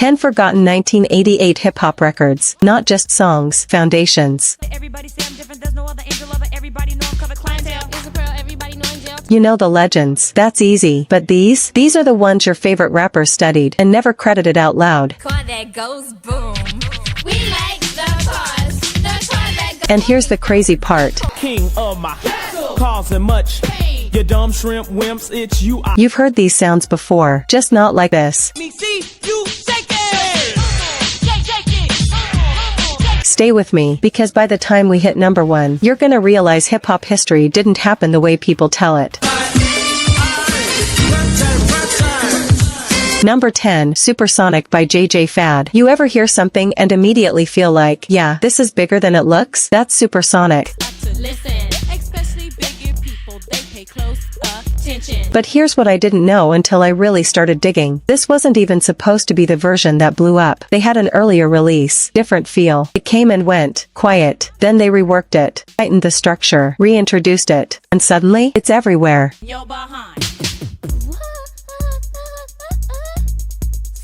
10 Forgotten 1988 Hip-Hop Records. Not just songs, foundations. You know the legends. That's easy. But these are the ones your favorite rappers studied and never credited out loud. And here's the crazy part. King of my causing much. You dumb shrimp wimps, it's you. You've heard these sounds before, just not like this. Stay with me, because by the time we hit number 1, you're gonna realize hip-hop history didn't happen the way people tell it. Number 10, Supersonic by JJ Fad. You ever hear something and immediately feel like, yeah, this is bigger than it looks? That's Supersonic. But here's what I didn't know until I really started digging. This wasn't even supposed to be the version that blew up. They had an earlier release, different feel. It came and went, quiet. Then they reworked it, tightened the structure, reintroduced it, and suddenly, it's everywhere.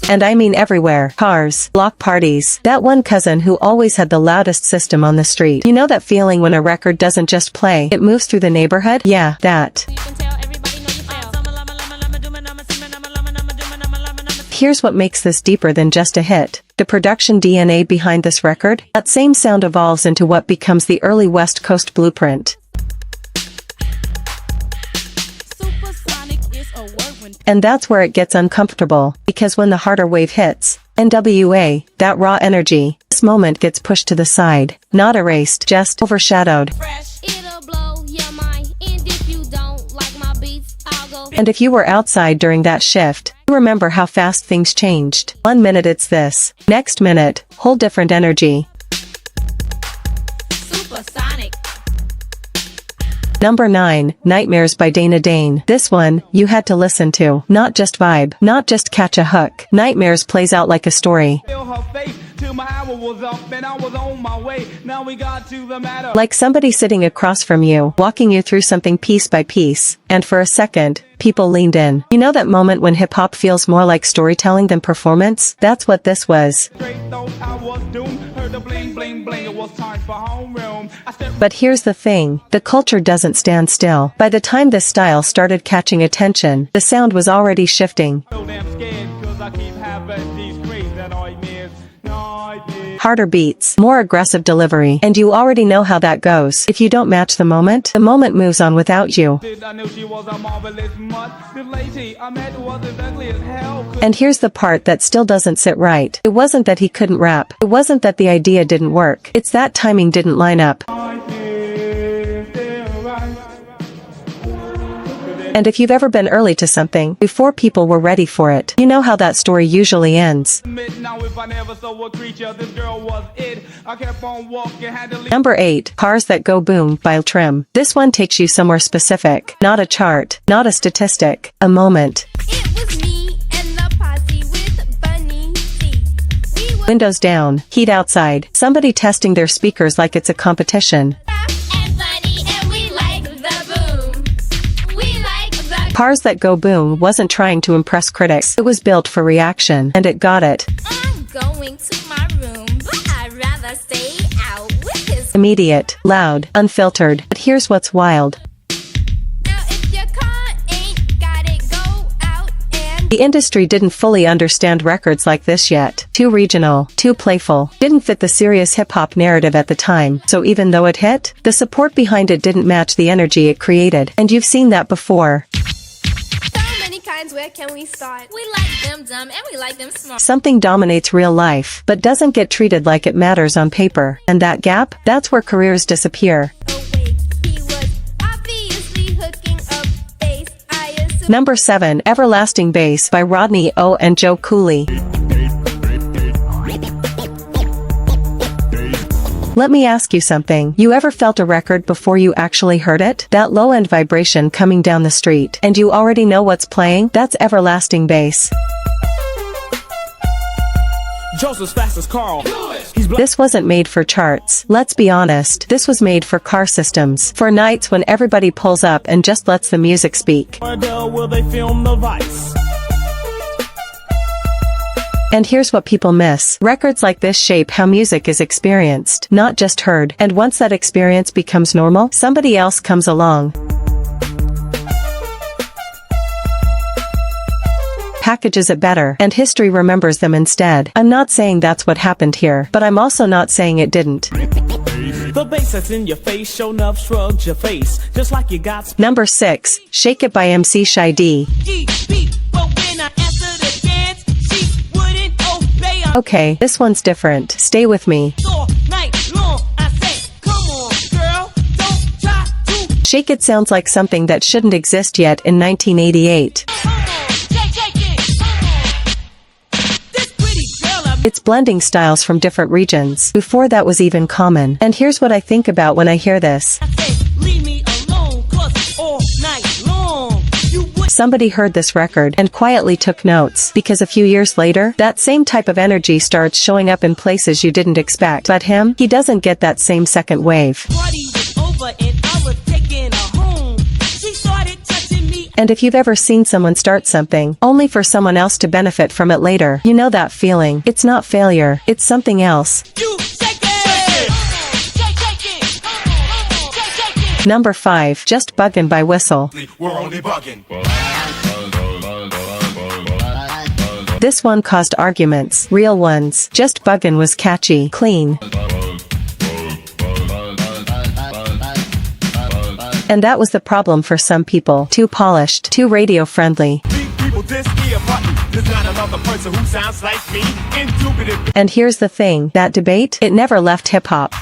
And I mean everywhere. Cars, block parties, that one cousin who always had the loudest system on the street. You know that feeling when a record doesn't just play, it moves through the neighborhood? Yeah, that. Here's what makes this deeper than just a hit. The production DNA behind this record, that same sound evolves into what becomes the early West Coast blueprint. And that's where it gets uncomfortable, because when the harder wave hits, NWA, that raw energy, this moment gets pushed to the side, not erased, just overshadowed. And if you were outside during that shift, you remember how fast things changed. 1 minute it's this, next minute, whole different energy. Supersonic. Number 9, Nightmares by Dana Dane. This one, you had to listen to. Not just vibe, not just catch a hook. Nightmares plays out like a story. Like somebody sitting across from you, walking you through something piece by piece, and for a second, people leaned in. You know that moment when hip-hop feels more like storytelling than performance? That's what this was. But here's the thing, the culture doesn't stand still. By the time this style started catching attention, the sound was already shifting. Harder beats, more aggressive delivery, and you already know how that goes. If you don't match the moment moves on without you. And here's the part that still doesn't sit right. It wasn't that he couldn't rap. It wasn't that the idea didn't work. It's that timing didn't line up. And if you've ever been early to something, before people were ready for it, you know how that story usually ends. Number 8, Cars That Go Boom by Trim. This one takes you somewhere specific. Not a chart, not a statistic, a moment. Windows down, heat outside, somebody testing their speakers like it's a competition. Cars That Go Boom wasn't trying to impress critics. It was built for reaction, and it got it. I'm going to my room, but I'd rather stay out with his immediate, loud, unfiltered. But here's what's wild. Now if your car ain't got it, go out and... The industry didn't fully understand records like this yet. Too regional, too playful, didn't fit the serious hip-hop narrative at the time. So even though it hit, the support behind it didn't match the energy it created. And you've seen that before. Where can we start? We like them dumb and we like them smart. Something dominates real life, but doesn't get treated like it matters on paper. And that gap, that's where careers disappear. Number 7, Everlasting Bass by Rodney O and Joe Cooley. Let me ask you something. You ever felt a record before you actually heard it? That low-end vibration coming down the street, and you already know what's playing? That's everlasting bass. Joseph's fast as Carl. This wasn't made for charts. Let's be honest. This was made for car systems. For nights when everybody pulls up and just lets the music speak. Will they film the Vice? And here's what people miss. Records like this shape how music is experienced, not just heard. And once that experience becomes normal, somebody else comes along, packages it better, and history remembers them instead. I'm not saying that's what happened here, but I'm also not saying it didn't. The bass that's in your face, show enough shrugged your face, just like you got. Number 6, Shake It by MC Shan. Okay, this one's different. Stay with me. Shake It sounds like something that shouldn't exist yet in 1988. It's blending styles from different regions. Before that was even common. And here's what I think about when I hear this. Somebody heard this record and quietly took notes, because a few years later, that same type of energy starts showing up in places you didn't expect. But him, he doesn't get that same second wave. And if you've ever seen someone start something, only for someone else to benefit from it later, you know that feeling. It's not failure, it's something else. Number 5, Just Buggin' by Whistle. We're only bugging. This one caused arguments, real ones. Just Buggin' was catchy, clean. And that was the problem for some people. Too polished, too radio friendly. And here's the thing, that debate, it never left hip-hop.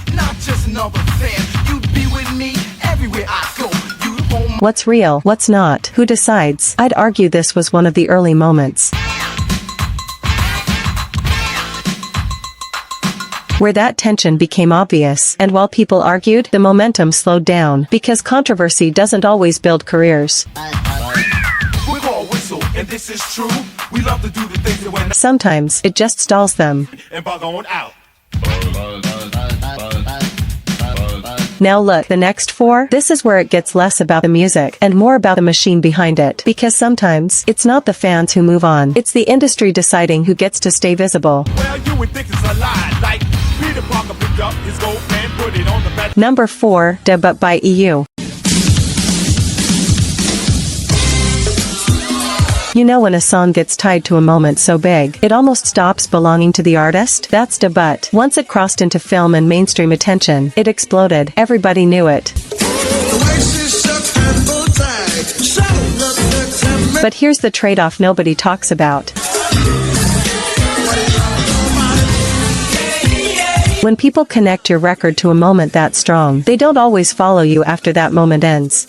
What's real, what's not, who decides? I'd argue this was one of the early moments where that tension became obvious, and while people argued, the momentum slowed down, because controversy doesn't always build careers. We're called Whistle, and this is true. We love to do the things that when sometimes it just stalls them. And bug on out. Now look, the next 4, this is where it gets less about the music and more about the machine behind it, because sometimes it's not the fans who move on, it's the industry deciding who gets to stay visible. Well, you would think it's a lie, like Peter Parker picked up his gold pen, put it on the back. Number 4, Debut by EU. You know when a song gets tied to a moment so big, it almost stops belonging to the artist? That's Debut. Once it crossed into film and mainstream attention, it exploded. Everybody knew it. But here's the trade-off nobody talks about. When people connect your record to a moment that strong, they don't always follow you after that moment ends.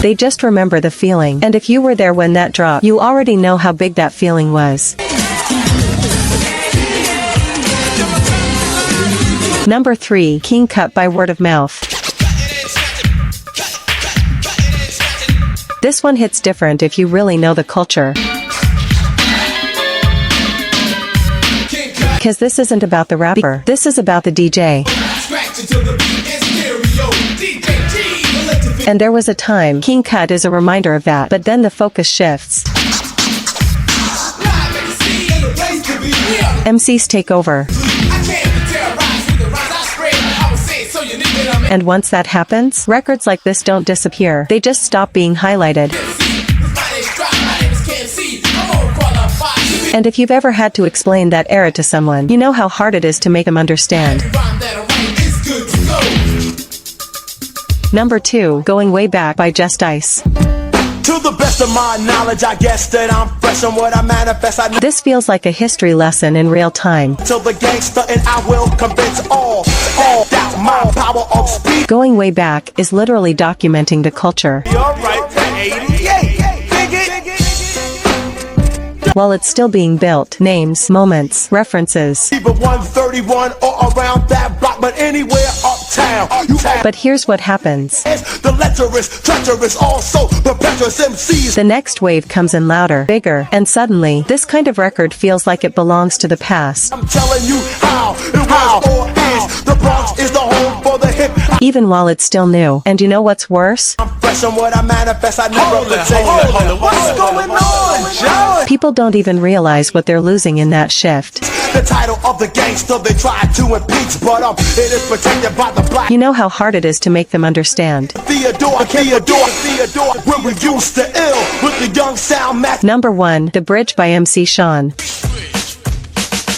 They just remember the feeling, and if you were there when that dropped, you already know how big that feeling was. Number 3, King Cut by Word of Mouth. This one hits different if you really know the culture. Because this isn't about the rapper, this is about the DJ. And there was a time, King Cut is a reminder of that, but then the focus shifts. MCs take over. And once that happens, records like this don't disappear, they just stop being highlighted. And if you've ever had to explain that era to someone, you know how hard it is to make them understand. Number 2, Going Way Back by Just Ice. To the best of my knowledge, I guess that I'm fresh on what I manifest. This feels like a history lesson in real time. Till the gangster and I will convince all that my power of speed. Going Way Back is literally documenting the culture. You're right, 88. While it's still being built, names, moments, references. Either 131 or around that block, but anywhere uptown. But here's what happens. The lecherous, treacherous, also the precious MCs. The next wave comes in louder, bigger, and suddenly, this kind of record feels like it belongs to the past. I'm telling you how it was or is. The Bronx is the home for the hip hop. even while it's still new. And you know what's worse? I'm fresh on what I manifest. I never pretend. What's going on, John? People don't even realize what they're losing in that shift. The title of the gangster they tried to impeach, but it is protected by the black. You know how hard it is to make them understand. Theodore, when we used to ill with the young sound master. Number 1, The Bridge by MC Shan.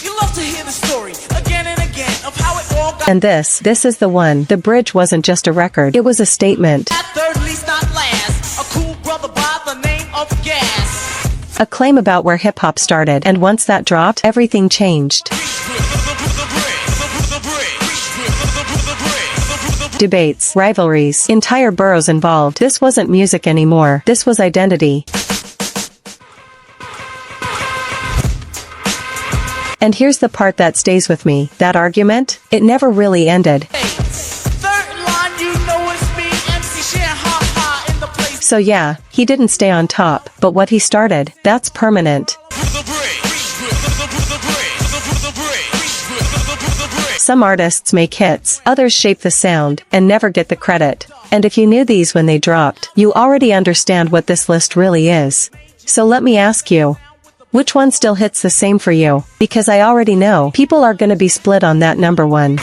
You love to hear the story again and again of how it all got. And this is the one. The Bridge wasn't just a record, it was a statement. At third, least not last. A cool brother by the name of Gas. A claim about where hip-hop started, and once that dropped, everything changed. Debates, rivalries, entire boroughs involved. This wasn't music anymore, this was identity. And here's the part that stays with me. That argument? It never really ended. Third line, you know it's me, MC Shan, ha in the place. So yeah, he didn't stay on top, but what he started, that's permanent. Some artists make hits, others shape the sound, and never get the credit. And if you knew these when they dropped, you already understand what this list really is. So let me ask you, which one still hits the same for you? Because I already know, people are gonna be split on that number 1.